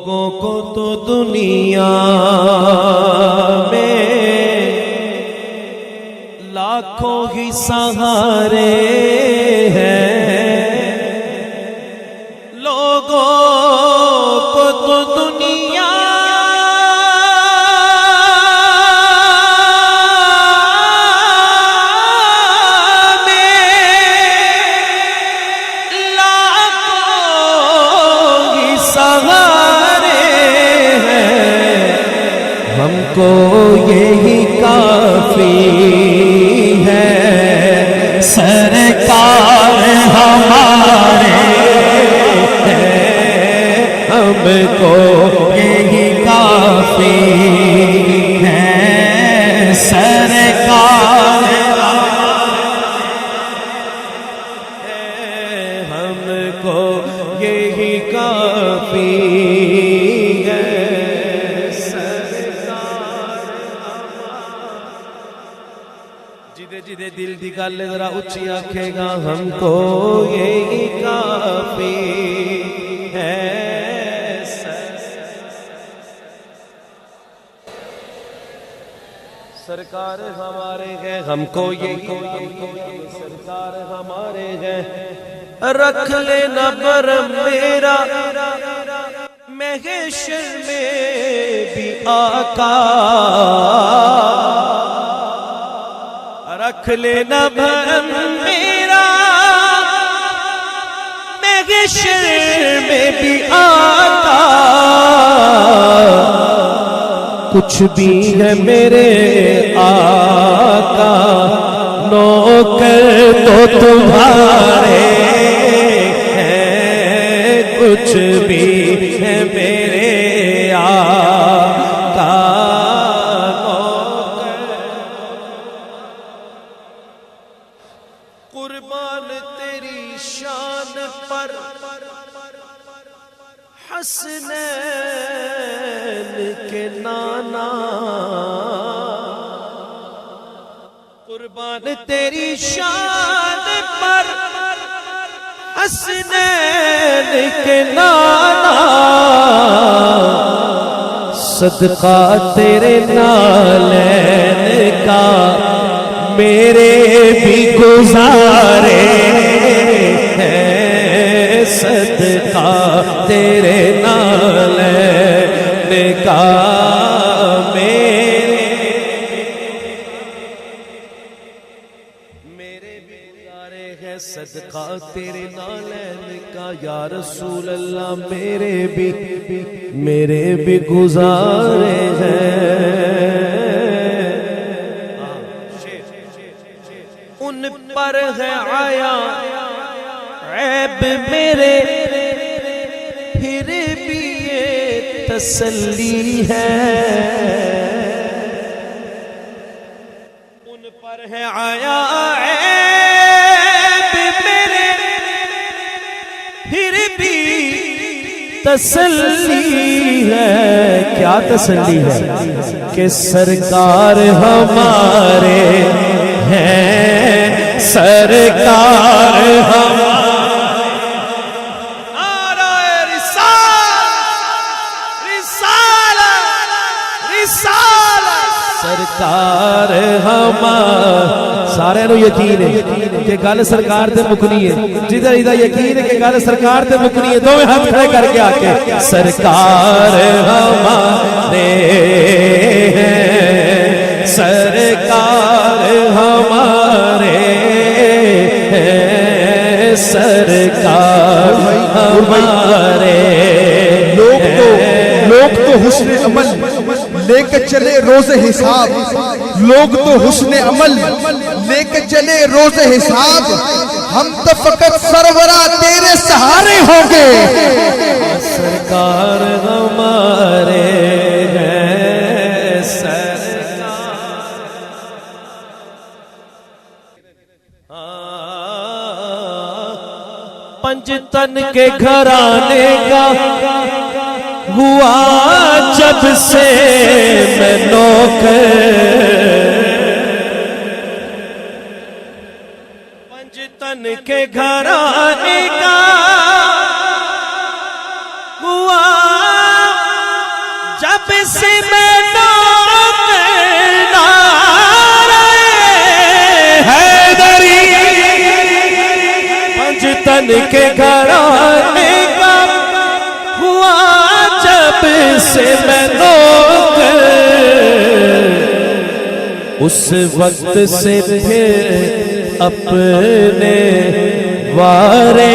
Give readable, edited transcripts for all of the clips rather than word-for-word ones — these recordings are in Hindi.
लोगों को तो दुनिया में लाखों ही सहारे हैं, लोगों को तो दुनिया में लाखों ही सहारे हैं, हमको यही काफी है। सरकार हमारे हैं, हमको यही काफी है। सरकार है, हमको यही काफी है। जिदे जिदे दिल दी गल जरा उच्ची आखेगा, हमको यही काफी है। सरकार हमारे हैं, हमको यही सरकार हमारे हैं। रख लेना बरम मेरा महशर में भी आका, रख लेना भरम मेरा महशर में भी आका। कुछ भी है मेरे आका, नौकर तो तुम्हारे हैं। कुछ भी है मेरे आका, कुर्बान तेरी शान पर हसनैन के नाना, कुर्बान तेरी शान पर हसनैन के नाना। सदका तेरे नालैन का मेरे भी गुजारे हैं। सदका तेरे नालैन का मेरे भी गुजारे हैं। सदका तेरे नालैन का या रसूल अल्लाह मेरे भी गुजारे हैं। उन पर है आया ऐब मेरे, फिर भी ये तसल्ली है। उन पर है आया ऐब मेरे, फिर भी तसल्ली है। क्या तसल्ली है? कि सरकार हमारे हैं, सरकार सरकार सारे नु यकीन है कि गल सरकार ते मुकनी है। जिधर इधर यकीन है कि गल सरकार ते मुकनी है, दोवें हाथ खड़े करके आके सरकार हमारे हैं, सरकार हमारे हैं, सरकार हमारे। लोग तो हुस्ने अमल लेके चले रोज़े हिसाब, लोग तो हुस्ने अमल लेके चले रोज़े हिसाब। हम तो फकत सरवरा तेरे सहारे होंगे। सरकार हमारे हैं, सरकार। पंजतन के घराने का हुआ जब से मैं नौकर, पंजतन के घराने का हुआ जब से मैंने हैदरी पंजतन के घराने का हुआ, जब से मैंने उस वक्त से फिर अपने वारे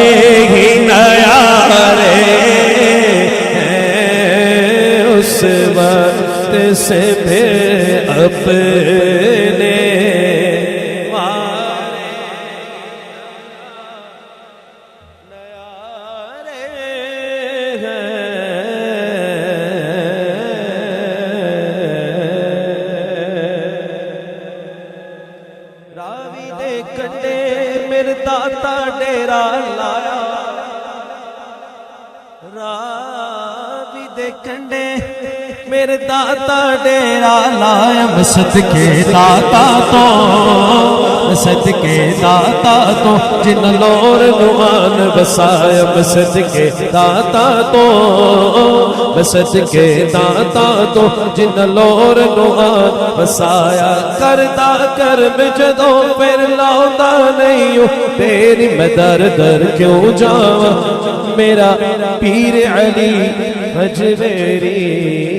ही नयारे, उस वक्त से फिर अपने वारे नयारे रावी दे कंडे मेरे दाता डेरा लाया, रावी दे कंडे मेरे दाता डेरा लाया, मैं सदके दाता तो, मैं सदके दाता तो जिन लोर नुआन बसाया, मैं सदके दाता तो, मैं सदके दाता तो जिन लोर नुआन बसाया, करदा कर मैं जदों फिर लाउंदा नहीं हूं, तेरी मैं दर दर क्यों जावां, मेरा पीर अली हजवेरी।